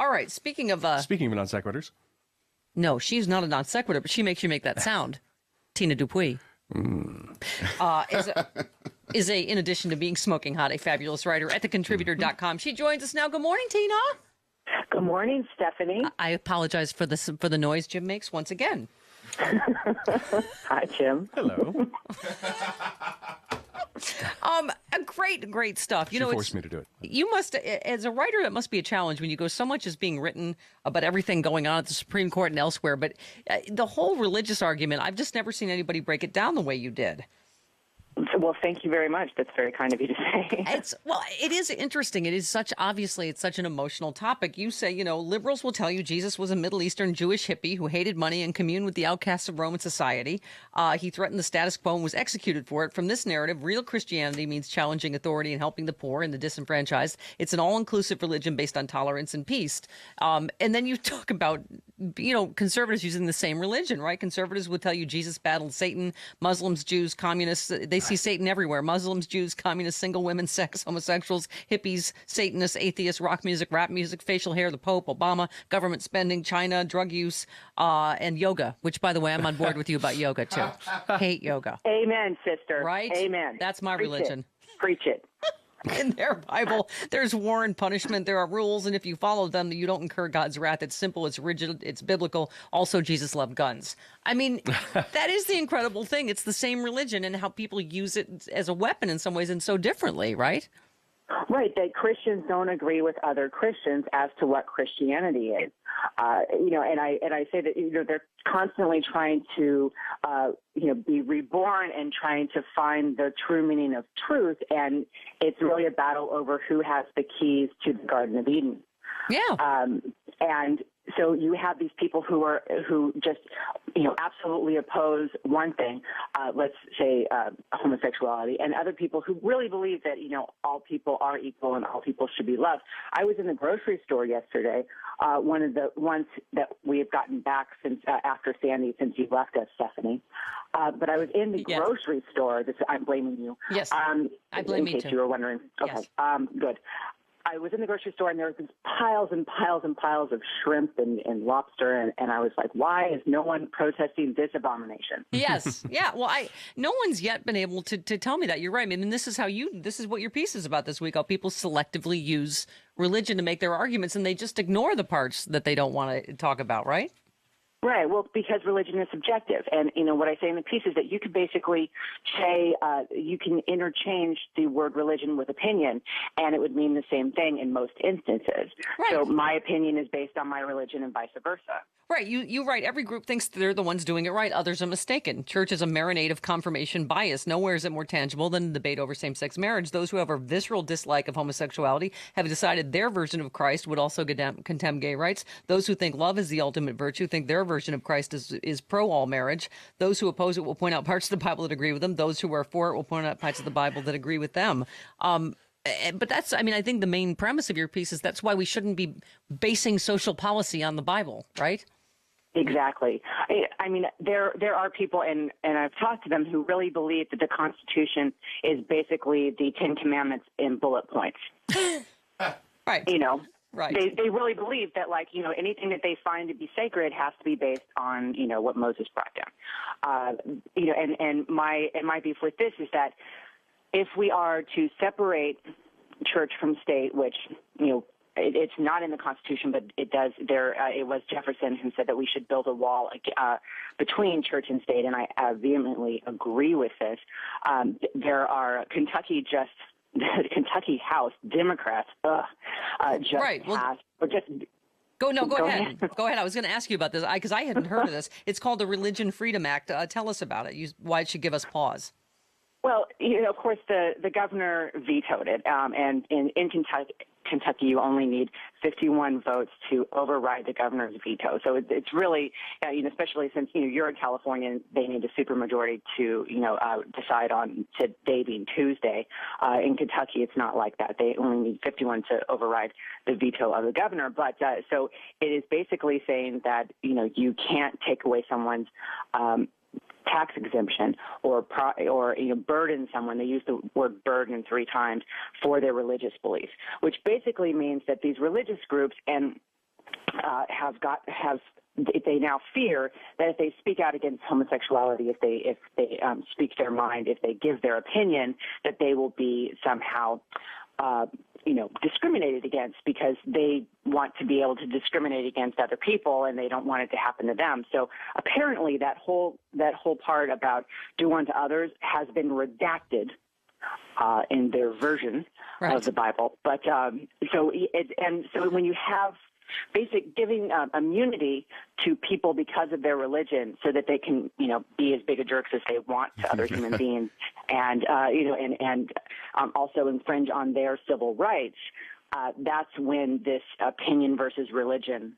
All right. Speaking of non sequiturs. no, she's not a non sequitur, but she makes you make that sound. Tina Dupuy. In addition to being smoking hot, a fabulous writer at thecontributor.com. She joins us now. Good morning, Tina. Good morning, Stephanie. I apologize for the noise Jim makes once again. Hi, Jim. Hello. Great stuff. She forced me to do it. You must, as a writer, it must be a challenge when you go, so much is being written about everything going on at the Supreme Court and elsewhere. But the whole religious argument, I've just never seen anybody break it down the way you did. Well, thank you very much. That's very kind of you to say. It is interesting. It is such an emotional topic. You say, liberals will tell you Jesus was a Middle Eastern Jewish hippie who hated money and communed with the outcasts of Roman society. He threatened the status quo and was executed for it. From this narrative, real Christianity means challenging authority and helping the poor and the disenfranchised. It's an all-inclusive religion based on tolerance and peace. And then you talk about, conservatives using the same religion, right? Conservatives would tell you Jesus battled Satan, Muslims, Jews, communists. They see Satan everywhere. Muslims, Jews, communists, single women, sex, homosexuals, hippies, Satanists, atheists, rock music, rap music, facial hair, the Pope, Obama, government spending, China, drug use, and yoga, which, by the way, I'm on board with you about yoga, too. Hate yoga. Amen, sister. Right? Amen. That's my religion. Preach it. In their Bible, there's war and punishment. There are rules, and if you follow them, you don't incur God's wrath. It's simple, it's rigid, it's biblical. Also, Jesus loved guns. I mean, that is the incredible thing. It's the same religion and how people use it as a weapon in some ways and so differently, right? Right, that Christians don't agree with other Christians as to what Christianity is. And I say that, they're constantly trying to, be reborn and trying to find the true meaning of truth. And it's really a battle over who has the keys to the Garden of Eden. Yeah. And so you have these people who just, absolutely oppose one thing, let's say homosexuality, and other people who really believe that, all people are equal and all people should be loved. I was in the grocery store yesterday, one of the ones that we have gotten back since after Sandy, since you left us, Stephanie. But I was in the grocery store. I'm blaming you. Yes, I blame me too. In case you were wondering. Okay, yes. Good. I was in the grocery store, and there was these piles and piles and piles of shrimp and lobster, and I was like, why is no one protesting this abomination? Yes. Yeah. Well, no one's yet been able to tell me that. You're right. I mean, this is what your piece is about this week, how people selectively use religion to make their arguments, and they just ignore the parts that they don't want to talk about, right? Right. Well, because religion is subjective. And, what I say in the piece is that you could basically say, you can interchange the word religion with opinion, and it would mean the same thing in most instances. Right. So my opinion is based on my religion and vice versa. Right. You right. Every group thinks they're the ones doing it right. Others are mistaken. Church is a marinade of confirmation bias. Nowhere is it more tangible than the debate over same-sex marriage. Those who have a visceral dislike of homosexuality have decided their version of Christ would also condemn gay rights. Those who think love is the ultimate virtue think their version of Christ is pro-all marriage. Those who oppose it will point out parts of the Bible that agree with them. Those who are for it will point out parts of the Bible that agree with them. But that's, I think the main premise of your piece is that's why we shouldn't be basing social policy on the Bible, right? Exactly. I mean, there are people, and I've talked to them, who really believe that the Constitution is basically the Ten Commandments in bullet points. Right. Right. They really believe that, anything that they find to be sacred has to be based on, what Moses brought down. And my beef with this is that if we are to separate church from state, which, it's not in the Constitution, but it does. It was Jefferson who said that we should build a wall between church and state, and I vehemently agree with this. There are Kentucky House Democrats just right. passed or just. Go ahead. Go ahead. I was going to ask you about this because I hadn't heard of this. It's called the Religion Freedom Act. Tell us about it. Why it should give us pause. Well, of course, the governor vetoed it, and in Kentucky, you only need 51 votes to override the governor's veto. So it's really, especially since you're a Californian, they need a supermajority to decide on today being Tuesday. In Kentucky, it's not like that. They only need 51 to override the veto of the governor. But so it is basically saying that you can't take away someone's tax exemption or burden someone. They use the word burden 3 times for their religious beliefs, which basically means that these religious groups, and they now fear that if they speak out against homosexuality, if they speak their mind, if they give their opinion, that they will be somehow discriminated against, because they want to be able to discriminate against other people and they don't want it to happen to them. So apparently that whole part about do unto others has been redacted in their version of the Bible. But so when you have basic giving immunity to people because of their religion, so that they can, be as big a jerks as they want to other human beings, and also infringe on their civil rights. That's when this opinion versus religion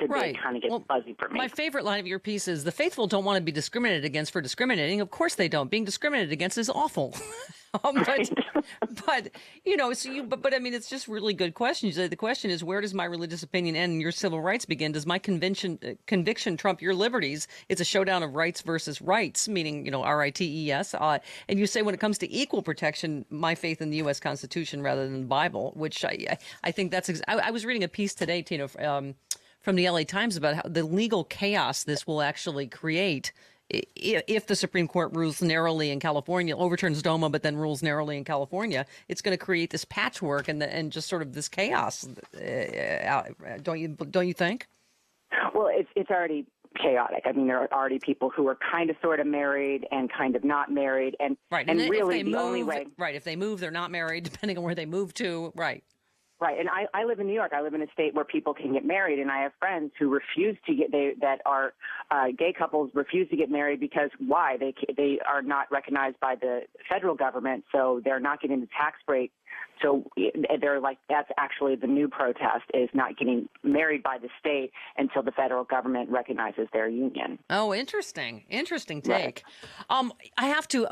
debate kind of gets fuzzy for me. My favorite line of your piece is, the faithful don't want to be discriminated against for discriminating. Of course they don't. Being discriminated against is awful. But I mean, it's just really good questions. The question is, where does my religious opinion end and your civil rights begin? Does my conviction trump your liberties? It's a showdown of rights versus rights, meaning, R-I-T-E-S. And you say, when it comes to equal protection, my faith in the U.S. Constitution rather than the Bible, which I think that's I was reading a piece today, Tina, from the LA Times about how the legal chaos this will actually create if the Supreme Court rules narrowly in California, overturns DOMA, but then rules narrowly in California. It's going to create this patchwork and just sort of this chaos. Don't you think? Well, it's already chaotic. I mean, there are already people who are kind of sort of married and kind of not married, and really the only way. Right, if they move, they're not married, depending on where they move to. Right. Right, and I live in New York. I live in a state where people can get married, and I have friends who refuse to that are gay couples refuse to get married because why? They are not recognized by the federal government, so they're not getting the tax break. So they're like, that's actually the new protest, is not getting married by the state until the federal government recognizes their union. Oh, interesting take. Right. I have to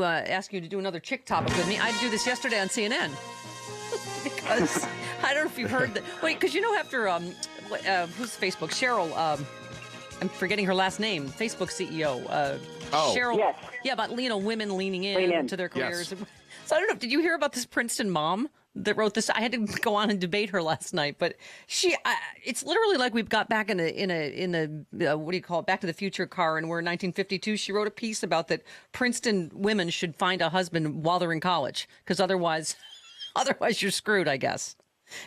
ask you to do another chick topic with me. I did this yesterday on CNN. Because I don't know if you've heard that. Wait, because after who's Facebook? Cheryl. I'm forgetting her last name. Facebook CEO. Cheryl. Yes. Yeah, about women leaning into their careers. Yes. So I don't know. Did you hear about this Princeton mom that wrote this? I had to go on and debate her last night, but it's literally like we've got back in the what do you call it? Back to the Future car, and we're in 1952. She wrote a piece about that Princeton women should find a husband while they're in college, because otherwise you're screwed, I guess.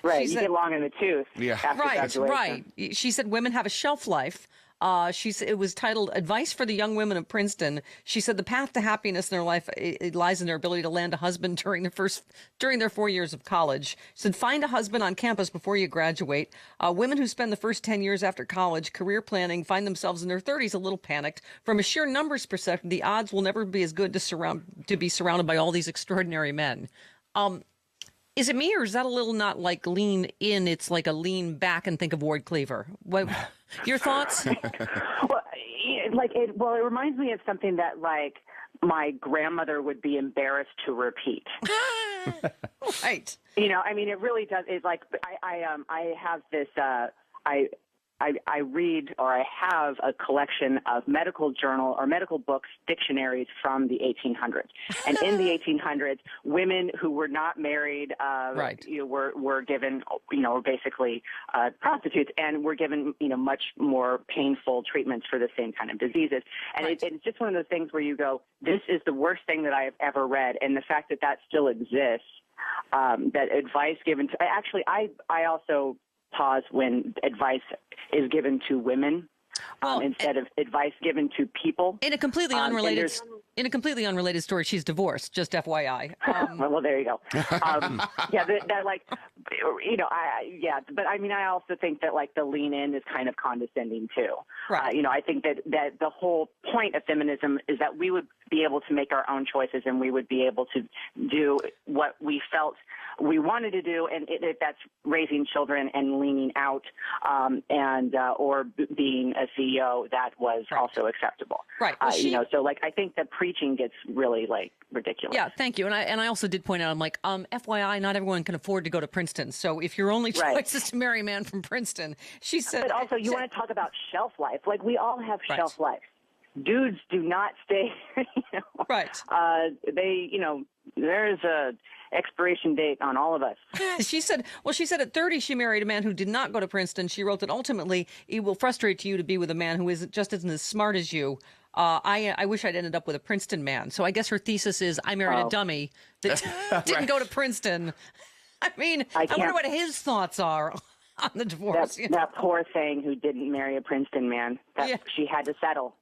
Right, you get long in the tooth. Yeah, after graduation. Right. She said women have a shelf life. It was titled "Advice for the Young Women of Princeton." She said the path to happiness in their life it lies in their ability to land a husband during their 4 years of college. She said, find a husband on campus before you graduate. Women who spend the first 10 years after college career planning find themselves in their 30s a little panicked. From a sheer numbers perspective, the odds will never be as good to be surrounded by all these extraordinary men. Is it me, or is that a little not like lean in? It's like a lean back and think of Ward Cleaver. What, your thoughts? Well, it reminds me of something that my grandmother would be embarrassed to repeat. Right. It really does. It's like I have this. I read, or I have a collection of medical journal or medical books, dictionaries from the 1800s. And in the 1800s, women who were not married were given, basically prostitutes, and were given, much more painful treatments for the same kind of diseases. And it's just one of those things where you go, this is the worst thing that I have ever read. And the fact that that still exists, that advice given to, actually, I also pause when advice is given to women instead of advice given to people. In a completely unrelated story, she's divorced. Just FYI. Well, there you go. But I also think that the lean in is kind of condescending too. Right. I think that the whole point of feminism is that we would be able to make our own choices, and we would be able to do what we felt we wanted to do, and if that's raising children and leaning out, or being a CEO, that was also acceptable. Right. Well, I think that preaching gets really ridiculous. Yeah, thank you. And I also did point out, I'm like, FYI, not everyone can afford to go to Princeton. So if your only choice is to marry a man from Princeton, she said. But also, you want to talk about shelf life? We all have shelf life. Dudes do not stay. Right. There's expiration date on all of us. She said at 30 she married a man who did not go to Princeton. She wrote that ultimately it will frustrate you to be with a man who isn't as smart as you. I wish I'd ended up with a Princeton man. So I guess her thesis is I married a dummy that didn't go to Princeton. I mean, I wonder what his thoughts are on the divorce. That poor thing who didn't marry a Princeton man. She had to settle.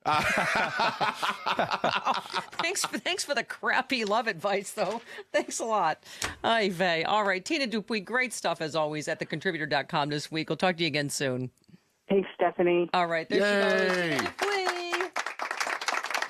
Thanks for the crappy love advice, though. Thanks a lot. Ay vey. All right, Tina Dupuy, great stuff as always at thecontributor.com this week. We'll talk to you again soon. Thanks, Stephanie. All right, there she goes.